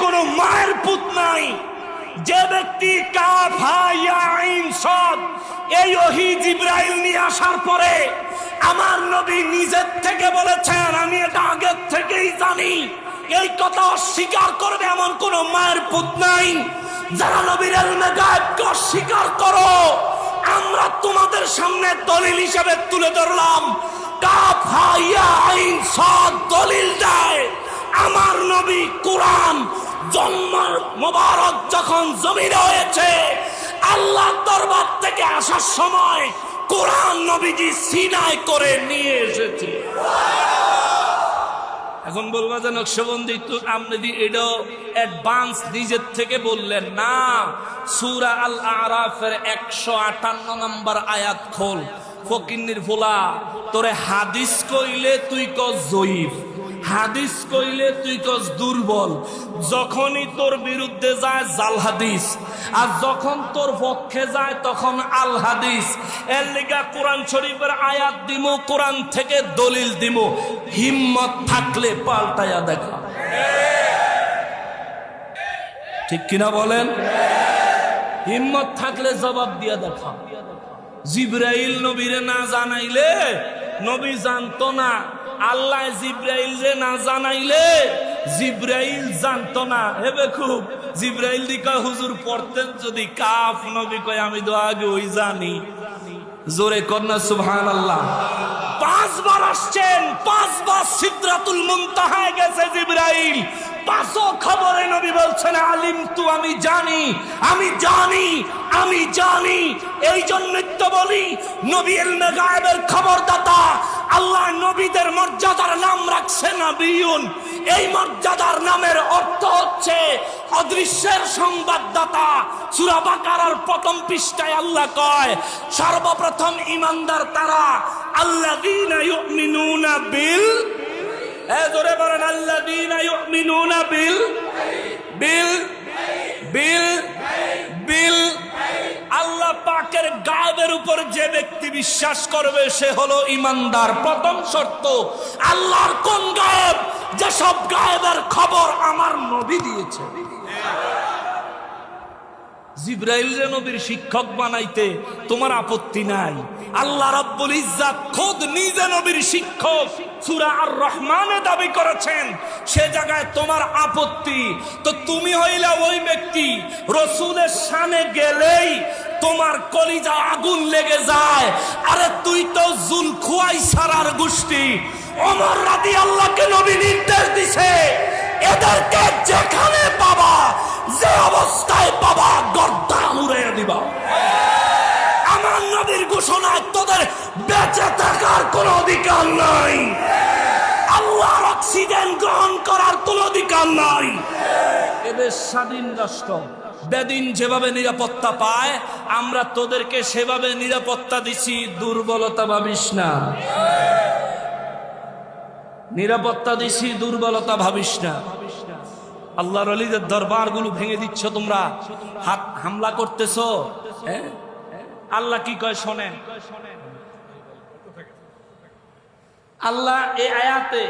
কোনো মায়ের পুত নাই। যে ব্যক্তি কাফ হা ইয়া আইন সাদ এই ওহী জিবরাইল নিয়ে আসার পরে আমার নবী নিজের থেকে বলেছেন আমি এটা আগের থেকেই জানি, এই কথা অস্বীকার করবে এমন কোন মায়ের পুত নাই। যারা নবীর ইলমে গায়েবকে অস্বীকার করো, আমরা তোমাদের সামনে দলিল হিসেবে তুলে ধরলাম। কাফ হা ইয়া আইন সাদ দলিল দেয় আমার নবী কোরআন জন্মের মোবারক যখন জমিনে হয়েছে, আল্লাহর দরবার থেকে আসার সময় কোরআন নবীজি সিনায় করে নিয়ে এসেছে। এখন বলবা যে নকশবন্দি তো আপনি এটাও অ্যাডভান্স নিজের থেকে বললেন না। সূরা আল আরাফের 158 নম্বর আয়াত খোল। ফকিন্নির ফোলা, তোরে হাদিস কইলে তুই কস জয়ীফ, হাদিস কইলে তুই কস দুর্বল। যখনই তোর বিরুদ্ধে যায় জাল হাদিস, আর যখন তোর পক্ষে যায় তখন আল হাদিস। এর লিগা কোরআন শরীফের আয়াত দিমু, কোরআন থেকে দলিল দিমু, হিম্মত থাকলে পাল্টায়া দেখা। ঠিক কিনা বলেন? হিম্মত থাকলে জবাব দিয়া দেখা। জিবরাইল নবীরে না জানাইলে নবী জানতো না, আল্লাহ জিবরাইল যে না জানাইলে জিবরাইল জানতো না। হেবে খুব জিবরাইল দিকা হুজুর পড়তেন যদি কাফ, নবী কয় আমি তো আগে ওই জানি। জোরে কন্যা সুবহানাল্লাহ। 5 বার আসছেন, 5 বার সিদরাতুল মুনতাহায় গেছে জিবরাইল। 5 খবরে নবী বলছেন আলিম তু, আমি জানি, আমি জানি, আমি জানি। এই জন্যই তো বলি নবী ইলমে গায়েবের খবরদাতা। আল্লাহ নবীদের মর্যাদার নাম রাখছে নবিয়ুন। এই মর্যাদার নামের অর্থ হচ্ছে অদৃশ্যের সংবাদদাতা। সূরা বাকারার প্রথম পৃষ্ঠায় আল্লাহ কয় সর্বপ্রথম ঈমানদার তারা আল্লাযীনা ইউমিনুনা বিল, জোরে বলেন আল্লাযীনা ইউমিনুনা বিল বিল বিল বিল। আল্লাহ পাকের গায়েবের উপর যে ব্যক্তি বিশ্বাস করবে সে হলো ঈমানদার। প্রথম শর্ত আল্লাহর কোন গায়েব? যে সব গায়েবের খবর আমার নবী দিয়েছে। জিবরাইল রে নবীর শিক্ষক বানাইতে তোমার আপত্তি নাই। আল্লাহ রাব্বুল ইজ্জাত খোদ নিজে নবীর শিক্ষক সূরা আর রহমানে দাবি করেছেন, সে জায়গায় তোমার আপত্তি। তো তুমি হইলা ওই ব্যক্তি রাসূলের শানে গেলেই তোমার কলিজা আগুন লেগে যায়। আরে তুই তো যুলখুয়াইসারার গোষ্ঠী। ওমর রাদিয়াল্লাহুকে নবী নির্দেশ দিছে এদেরকে যেখানে পাবা, যে অবস্থায় পাবা গর্দান উড়িয়ে দিবা। আমার নবীর ঘোষণায় তোদের বেঁচে থাকার কোনো অধিকার নাই, আল্লাহর অক্সিজেন গ্রহণ করার কোনো অধিকার নাই। এদের স্বাধীন রাষ্ট্র, বেদিন যেভাবে নিরাপত্তা পায় আমরা তোদেরকে সেভাবে নিরাপত্তা দিছি। দুর্বলতা ভাবিস না, নিরাপত্তা দিছি, দুর্বলতা ভাবিস না। আল্লাহর ওলিদের দরবারগুলো ভেঙে দিচ্ছ তোমরা, হাত হামলা করতেছো। আল্লাহ কি কয় শোনেন। আল্লাহ এই আয়াতে